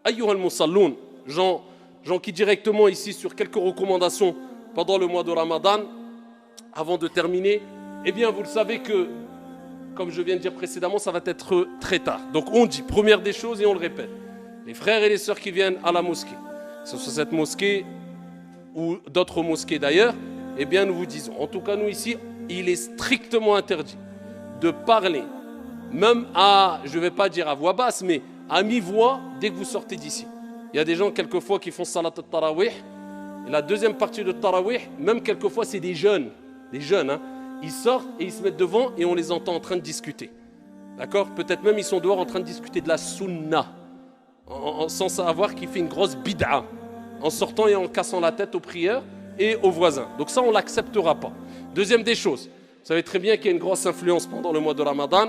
Ayyuhal musalloun, gens qui directement ici sur quelques recommandations pendant le mois de Ramadan, avant de terminer, eh bien vous le savez que, comme je viens de dire précédemment, ça va être très tard. Donc on dit, première des choses et on le répète, les frères et les sœurs qui viennent à la mosquée, que ce soit cette mosquée ou d'autres mosquées d'ailleurs, eh bien nous vous disons, en tout cas nous ici, il est strictement interdit de parler, même à, je ne vais pas dire à voix basse, mais à mi-voix dès que vous sortez d'ici. Il y a des gens quelquefois qui font salat al-tarawih, et la deuxième partie de tarawih, même quelquefois c'est des jeunes hein, ils sortent et ils se mettent devant et on les entend en train de discuter. D'accord? Peut-être même ils sont dehors en train de discuter de la sunna, sans savoir qu'il fait une grosse bid'a, en sortant et en cassant la tête aux prières et aux voisins. Donc ça, on ne l'acceptera pas. Deuxième des choses, vous savez très bien qu'il y a une grosse influence pendant le mois de Ramadan.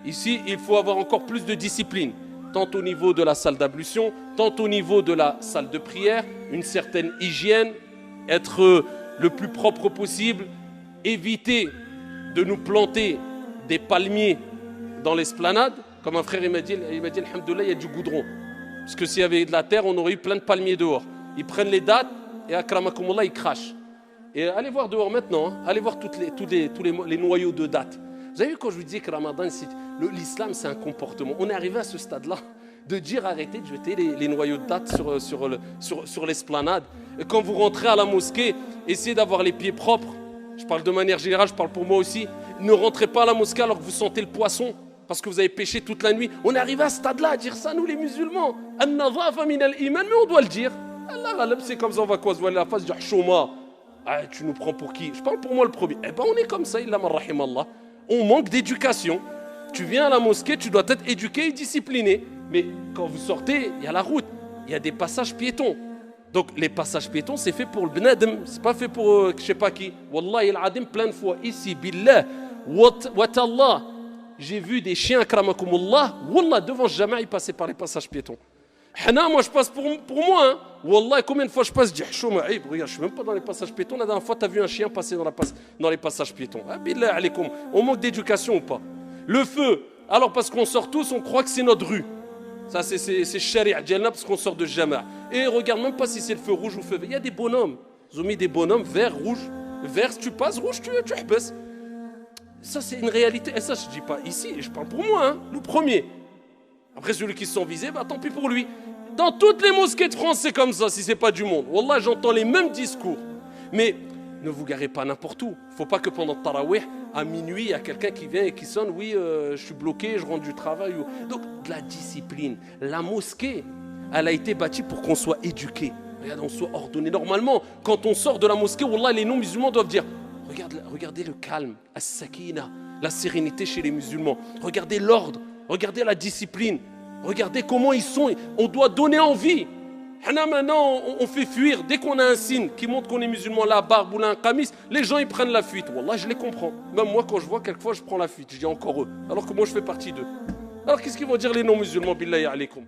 Ici, il faut avoir encore plus de discipline, tant au niveau de la salle d'ablution, tant au niveau de la salle de prière, une certaine hygiène, être le plus propre possible, éviter de nous planter des palmiers dans l'esplanade. Comme un frère il m'a dit, alhamdoulilah, il y a du goudron. Parce que s'il y avait de la terre, on aurait eu plein de palmiers dehors. Ils prennent les dattes et akramakumullah, ils crachent. Et allez voir dehors maintenant, hein. Allez voir tous les noyaux de dattes. Vous avez vu quand je vous disais que Ramadan, l'islam c'est un comportement. On est arrivé à ce stade-là de dire arrêtez de jeter les noyaux de dattes sur l'esplanade. Et quand vous rentrez à la mosquée, essayez d'avoir les pieds propres. Je parle de manière générale, je parle pour moi aussi. Ne rentrez pas à la mosquée alors que vous sentez le poisson, parce que vous avez péché toute la nuit. On est arrivé à ce stade-là à dire ça, nous les musulmans. An-nadhafa min al-iman, mais on doit le dire. Allah, c'est comme ça, on va quoi se voiler la face, dire chouma. Ah, tu nous prends pour qui? Je parle pour moi le premier. Eh ben on est comme ça, illa man rahimallah. On manque d'éducation. Tu viens à la mosquée, tu dois être éduqué et discipliné. Mais quand vous sortez, il y a la route, il y a des passages piétons. Donc les passages piétons, c'est fait pour le bnadem, c'est pas fait pour je sais pas qui. Wallahi al-adim, plein de fois, ici, billah, watallah, j'ai vu des chiens, akramakumullah, wallah, devant ce jama', ils passaient par les passages piétons. Hana, moi je passe pour moi, hein. Wallah, combien de fois je passe, je dis, regarde, je suis même pas dans les passages piétons, la dernière fois, tu as vu un chien passer dans les passages piétons. Ah, billah alaykoum, on manque d'éducation ou pas? Le feu, alors parce qu'on sort tous, on croit que c'est notre rue. Ça, c'est charia djalna parce qu'on sort de jama'. Et regarde même pas si c'est le feu rouge ou le feu vert. Il y a des bonhommes. Ils ont mis des bonhommes vert, rouge. Vert, si tu passes, rouge, tu baisses. Ça, c'est une réalité. Et ça, je ne dis pas ici, je parle pour moi, hein, le premier. Après, celui qui se sent visé, bah, tant pis pour lui. Dans toutes les mosquées de France, c'est comme ça, si ce n'est pas du monde. Wallah, j'entends les mêmes discours. Mais ne vous garez pas n'importe où. Il ne faut pas que pendant le tarawih, à minuit, il y a quelqu'un qui vient et qui sonne, oui, je suis bloqué, je rentre du travail. Donc, de la discipline. La mosquée, elle a été bâtie pour qu'on soit éduqué. Regarde, on soit ordonné. Normalement, quand on sort de la mosquée, wallah, les non-musulmans doivent dire, regardez le calme, as-sakina, la sérénité chez les musulmans. Regardez l'ordre, regardez la discipline. Regardez comment ils sont. On doit donner envie. Maintenant, on fait fuir. Dès qu'on a un signe qui montre qu'on est musulman, la barbe ou un qamis, les gens ils prennent la fuite. Wallah, je les comprends. Même moi, quand je vois, quelquefois, je prends la fuite. Je dis encore eux. Alors que moi, je fais partie d'eux. Alors qu'est-ce qu'ils vont dire les non-musulmans, billahi alaykoum?